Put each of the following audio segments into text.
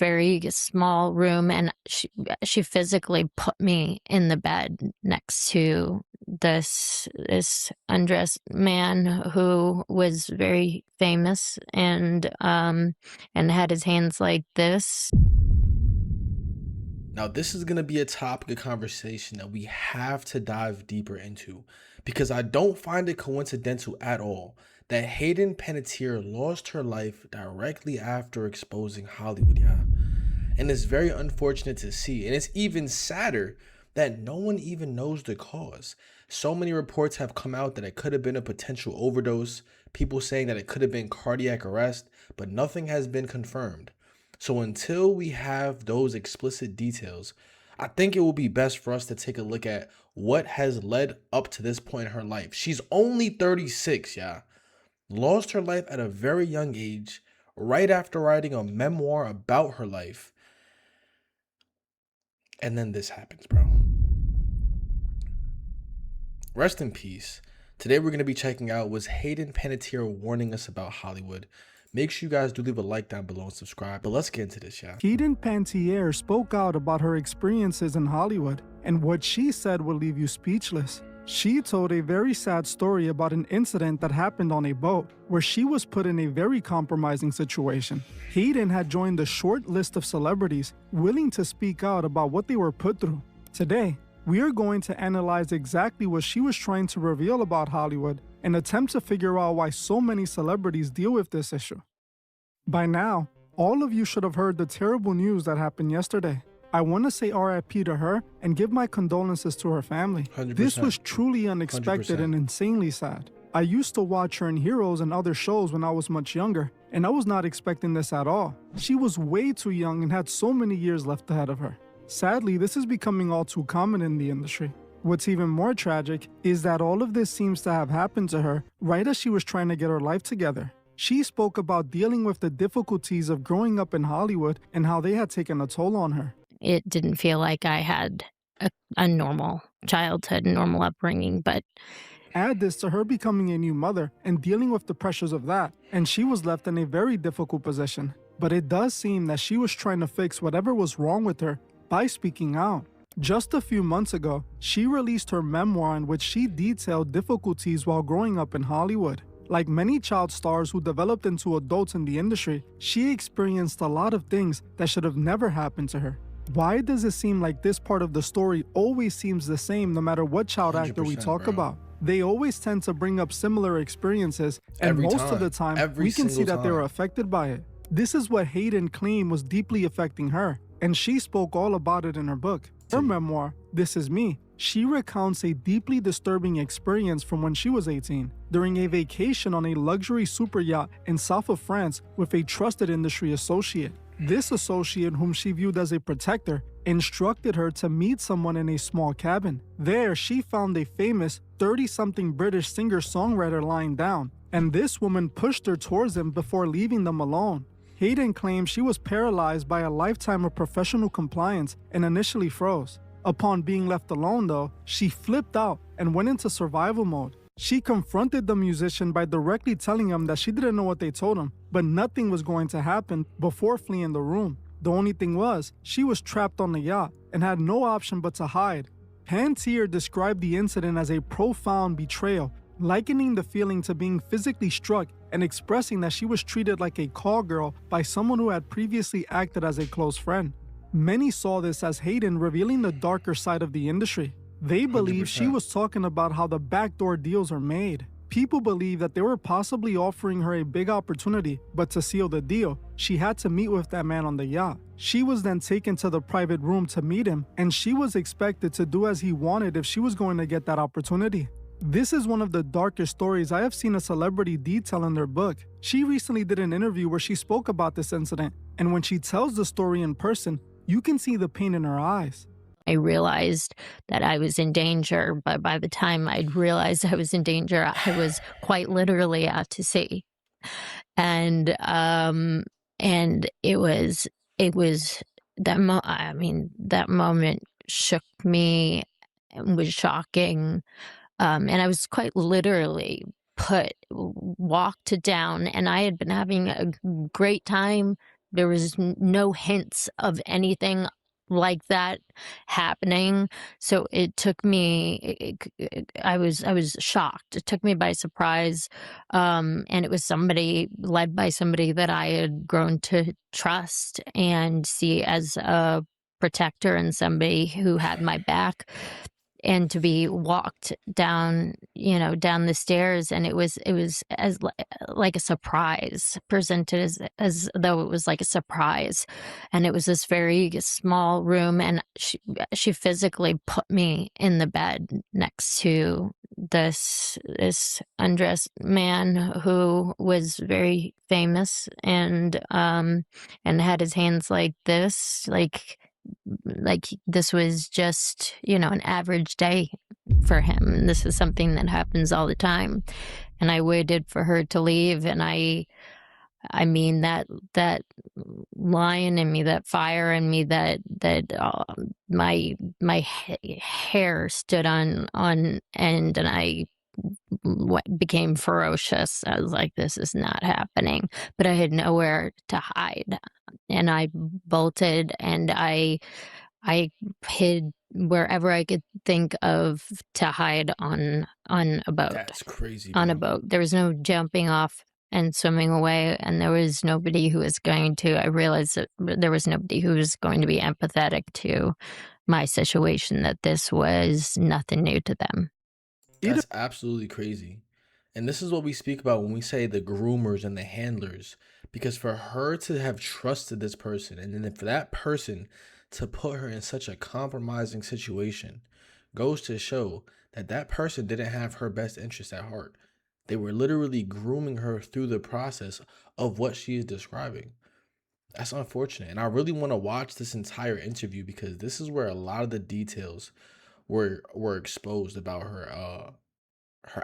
very small room, and she physically put me in the bed next to this undressed man who was very famous and had his hands like this. Now, this is going to be a topic of conversation that we have to dive deeper into because I don't find it coincidental at all that Hayden Panettiere lost her life directly after exposing Hollywood, yeah. And it's very unfortunate to see. And it's even sadder that no one even knows the cause. So many reports have come out that it could have been a potential overdose, people saying that it could have been cardiac arrest, but nothing has been confirmed. So until we have those explicit details, I think it will be best for us to take a look at what has led up to this point in her life. She's only 36, yeah. Lost her life at a very young age, right after writing a memoir about her life. And then this happens, bro. Rest in peace. Today we're going to be checking out, was Hayden Panettiere warning us about Hollywood? Make sure you guys do leave a like down below and subscribe. But let's get into this, yeah. Hayden Panettiere spoke out about her experiences in Hollywood, and what she said will leave you speechless. She told a very sad story about an incident that happened on a boat, where she was put in a very compromising situation. Hayden had joined a short list of celebrities willing to speak out about what they were put through. Today, we are going to analyze exactly what she was trying to reveal about Hollywood and attempt to figure out why so many celebrities deal with this issue. By now, all of you should have heard the terrible news that happened yesterday. I want to say RIP to her and give my condolences to her family. 100%. This was truly unexpected 100%. and insanely sad. I used to watch her in Heroes and other shows when I was much younger, and I was not expecting this at all. She was way too young and had so many years left ahead of her. Sadly, this is becoming all too common in the industry. What's even more tragic is that all of this seems to have happened to her right as she was trying to get her life together. She spoke about dealing with the difficulties of growing up in Hollywood and how they had taken a toll on her. It didn't feel like I had a normal childhood, normal upbringing, but add this to her becoming a new mother and dealing with the pressures of that, and she was left in a very difficult position. But it does seem that she was trying to fix whatever was wrong with her by speaking out. Just a few months ago, she released her memoir in which she detailed difficulties while growing up in Hollywood. Like many child stars who developed into adults in the industry, she experienced a lot of things that should have never happened to her. Why does it seem like this part of the story always seems the same no matter what child actor we talk about? They always tend to bring up similar experiences, and most of the time, we can see that they were affected by it. This is what Hayden claimed was deeply affecting her, and she spoke all about it in her book. Her memoir, This Is Me, she recounts a deeply disturbing experience from when she was 18, during a vacation on a luxury super yacht in south of France with a trusted industry associate. This associate, whom she viewed as a protector, instructed her to meet someone in a small cabin. There, she found a famous 30-something British singer-songwriter lying down, and this woman pushed her towards him before leaving them alone. Hayden claimed she was paralyzed by a lifetime of professional compliance and initially froze. Upon being left alone though, she flipped out and went into survival mode. She confronted the musician by directly telling him that she didn't know what they told him, but nothing was going to happen before fleeing the room. The only thing was, she was trapped on the yacht and had no option but to hide. Panettiere described the incident as a profound betrayal, likening the feeling to being physically struck and expressing that she was treated like a call girl by someone who had previously acted as a close friend. Many saw this as Hayden revealing the darker side of the industry. They believe 100%. she was talking about how the backdoor deals are made. People believe that they were possibly offering her a big opportunity, but to seal the deal, she had to meet with that man on the yacht. She was then taken to the private room to meet him, and she was expected to do as he wanted if she was going to get that opportunity. This is one of the darkest stories I have seen a celebrity detail in their book. She recently did an interview where she spoke about this incident, and when she tells the story in person, you can see the pain in her eyes. I realized that I was in danger, but by the time I'd realized I was in danger, I was quite literally out to sea. And it was that moment shook me and was shocking. And I was quite literally walked down, and I had been having a great time there was no hints of anything like that happening. So it took me, I was shocked. It took me by surprise. And it was somebody led by somebody that I had grown to trust and see as a protector and somebody who had my back. And to be walked down, down the stairs, and it was as like a surprise, presented as though it was like a surprise. And it was this very small room, and she physically put me in the bed next to this undressed man who was very famous, and had his hands like this, like this was just, an average day for him. And this is something that happens all the time. And I waited for her to leave, and I mean that lion in me, that fire in me, that my hair stood on end, and I became ferocious. I was like, this is not happening. But I had nowhere to hide, and I bolted, and I hid wherever I could think of to hide on a boat. That's crazy, On a bro. boat. There was no jumping off and swimming away, and there was nobody who was going to. I realized that there was nobody who was going to be empathetic to my situation, that this was nothing new to them. That's absolutely crazy. And this is what we speak about when we say the groomers and the handlers. Because for her to have trusted this person, and then for that person to put her in such a compromising situation, goes to show that that person didn't have her best interest at heart. They were literally grooming her through the process of what she is describing. That's unfortunate. And I really want to watch this entire interview, because this is where a lot of the details were exposed about her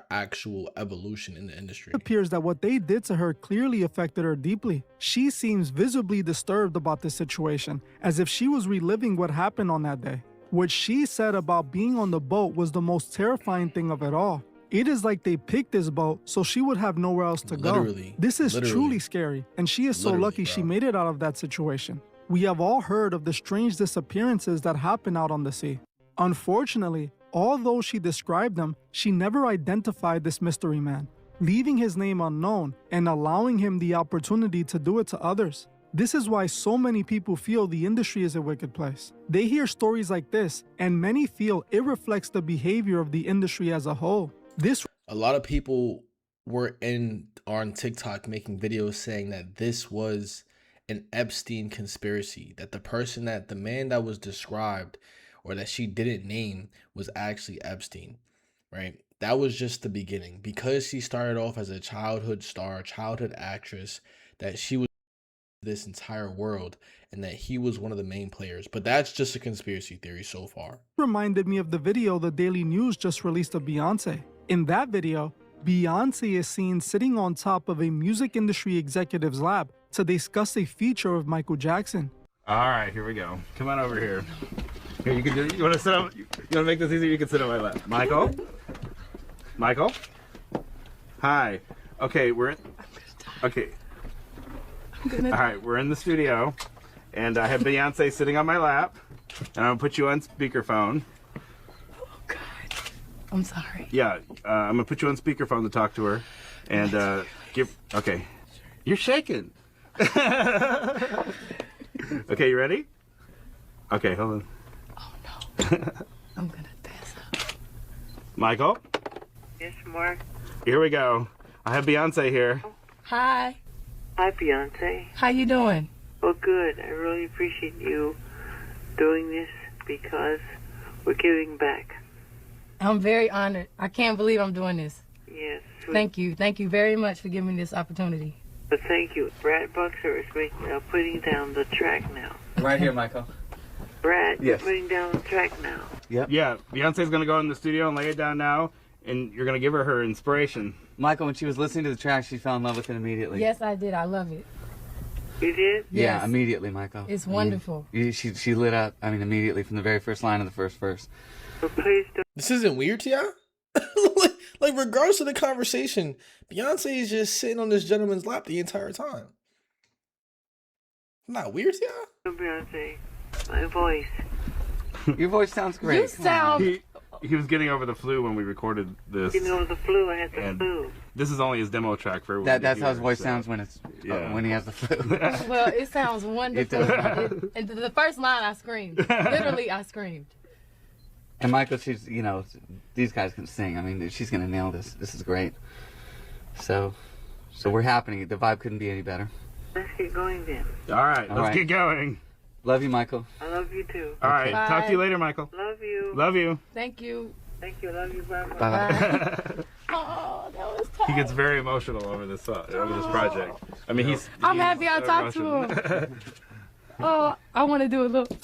actual evolution in the industry. It appears that what they did to her clearly affected her deeply. She seems visibly disturbed about this situation, as if she was reliving what happened on that day. What she said about being on the boat was the most terrifying thing of it all. It is like they picked this boat so she would have nowhere else to go. This is truly scary, and she is so lucky she made it out of that situation. We have all heard of the strange disappearances that happen out on the sea. Unfortunately, although she described them, she never identified this mystery man, leaving his name unknown and allowing him the opportunity to do it to others. This is why so many people feel the industry is a wicked place. They hear stories like this, and many feel it reflects the behavior of the industry as a whole. A lot of people were on TikTok making videos saying that this was an Epstein conspiracy, that the man that was described, or that she didn't name, was actually Epstein, right? That was just the beginning, because she started off as a childhood star, childhood actress, that she was this entire world, and that he was one of the main players. But that's just a conspiracy theory so far. Reminded me of the video the Daily News just released of Beyonce. In that video, Beyonce is seen sitting on top of a music industry executive's lap to discuss a feature of Michael Jackson. All right, here we go. Come on over here. Here, you can do it. You want to sit on? You want to make this easier? You can sit on my lap. Michael. Michael. Hi. Okay, Okay. All right, we're in the studio, and I have Beyonce sitting on my lap, and I'm gonna put you on speakerphone. Oh God. I'm sorry. Yeah, I'm gonna put you on speakerphone to talk to her, and Okay. You're shaking. Okay, you ready? Okay, hold on. Oh no. I'm gonna pass out. Michael? Yes, Mark. Here we go. I have Beyonce here. Hi. Hi, Beyonce. How you doing? Well, good. I really appreciate you doing this, because we're giving back. I'm very honored. I can't believe I'm doing this. Yes. Thank you. Thank you very much for giving me this opportunity. But thank you. Brad Buxer is putting down the track now. Right here, Michael. Brad, Yes. you're putting down the track now. Yep. Yeah, Beyonce's gonna go in the studio and lay it down now, and you're gonna give her inspiration. Michael, when she was listening to the track, she fell in love with it immediately. Yes, I did. I love it. You did? Yeah, Yes. immediately, Michael. It's wonderful. She lit up, immediately from the very first line of the first verse. But please don't. This isn't weird to y'all? like, regardless of the conversation, Beyonce is just sitting on this gentleman's lap the entire time. Not weird, yeah. Beyonce, my voice. Your voice sounds great. You sound. He was getting over the flu when we recorded this. Getting over the flu, I had the And flu. this is only his demo track for everyone. That's to how his hear, voice so- sounds when it's Yeah. when he has the flu. Well, it sounds wonderful. does. And the first line, I screamed. Literally, I screamed. And Michael, she's, you know, these guys can sing. I mean, she's gonna nail this. This is great. So we're happening. The vibe couldn't be any better. Let's get going then. All right, let's right. get going. Love you, Michael. I love you too. All right, Bye. talk to you later, Michael. Love you. Love you. Thank you. Thank you. Love you. Bye bye. Bye. Oh, that was He tough. gets very emotional over this project. I mean, he's. I'm happy I talked to him. Oh, I want to do a little.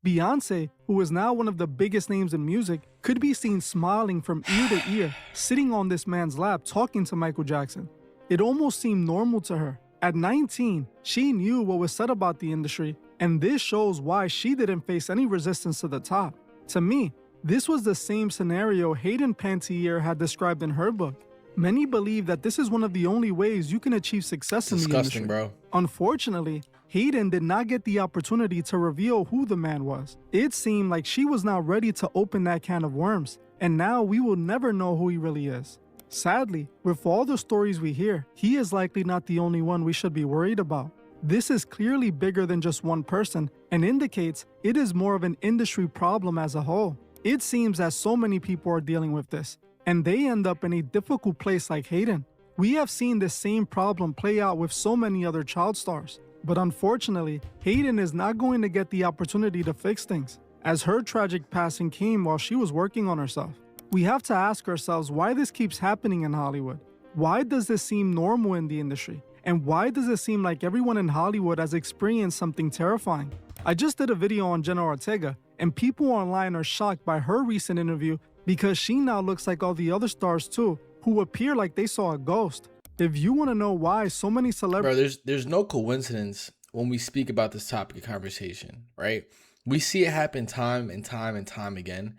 Beyonce, who is now one of the biggest names in music, could be seen smiling from ear to ear, sitting on this man's lap talking to Michael Jackson. It almost seemed normal to her. At 19, she knew what was said about the industry, and this shows why she didn't face any resistance to the top. To me, this was the same scenario Hayden Panettiere had described in her book. Many believe that this is one of the only ways you can achieve success in the industry. Disgusting, bro. Unfortunately, Hayden did not get the opportunity to reveal who the man was. It seemed like she was not ready to open that can of worms, and now we will never know who he really is. Sadly, with all the stories we hear, he is likely not the only one we should be worried about. This is clearly bigger than just one person and indicates it is more of an industry problem as a whole. It seems that so many people are dealing with this, and they end up in a difficult place like Hayden. We have seen this same problem play out with so many other child stars. But unfortunately, Hayden is not going to get the opportunity to fix things, as her tragic passing came while she was working on herself. We have to ask ourselves why this keeps happening in Hollywood. Why does this seem normal in the industry? And why does it seem like everyone in Hollywood has experienced something terrifying? I just did a video on Jenna Ortega, and people online are shocked by her recent interview because she now looks like all the other stars too, who appear like they saw a ghost. If you want to know why so many celebrities... Bro, there's no coincidence when we speak about this topic of conversation, right? We see it happen time and time and time again.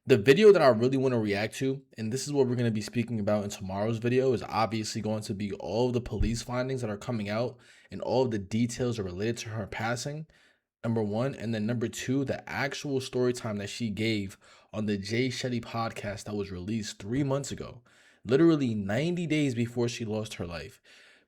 The video that I really want to react to, and this is what we're going to be speaking about in tomorrow's video, is obviously going to be all of the police findings that are coming out and all of the details are related to her passing, number one. And then number two, the actual story time that she gave on the Jay Shetty podcast that was released 3 months ago. Literally 90 days before she lost her life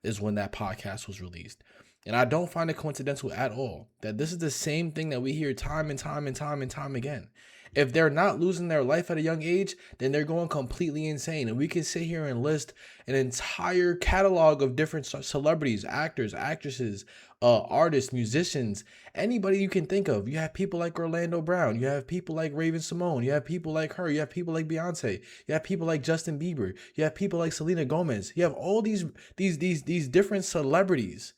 is when that podcast was released. And I don't find it coincidental at all that this is the same thing that we hear time and time and time and time again. If they're not losing their life at a young age, then they're going completely insane. And we can sit here and list an entire catalog of different celebrities, actors, actresses, artists, musicians, anybody you can think of. You have people like Orlando Brown. You have people like Raven Simone. You have people like her. You have people like Beyonce. You have people like Justin Bieber. You have people like Selena Gomez. You have all these different celebrities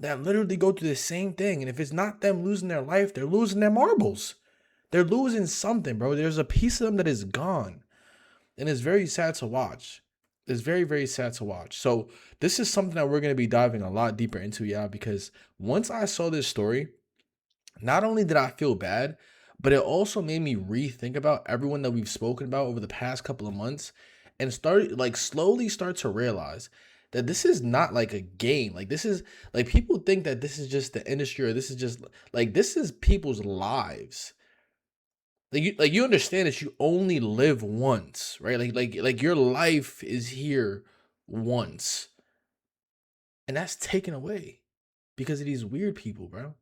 that literally go through the same thing. And if it's not them losing their life, they're losing their marbles. They're losing something, bro. There's a piece of them that is gone. And it's very sad to watch. It's very, very sad to watch. So this is something that we're going to be diving a lot deeper into, y'all, because once I saw this story, not only did I feel bad, but it also made me rethink about everyone that we've spoken about over the past couple of months and slowly start to realize that this is not like a game. Like this is like people think that this is just the industry or this is just like this is people's lives. Like you understand that you only live once, right? Like your life is here once. And that's taken away because of these weird people, bro.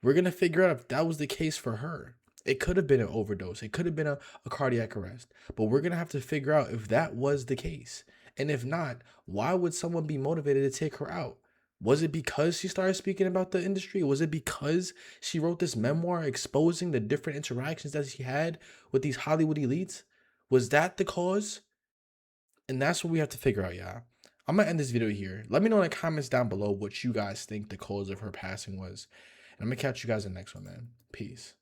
We're going to figure out if that was the case for her. It could have been an overdose. It could have been a cardiac arrest. But we're going to have to figure out if that was the case. And if not, why would someone be motivated to take her out? Was it because she started speaking about the industry? Was it because she wrote this memoir exposing the different interactions that she had with these Hollywood elites? Was that the cause? And that's what we have to figure out, y'all. I'm going to end this video here. Let me know in the comments down below what you guys think the cause of her passing was. And I'm going to catch you guys in the next one, man. Peace.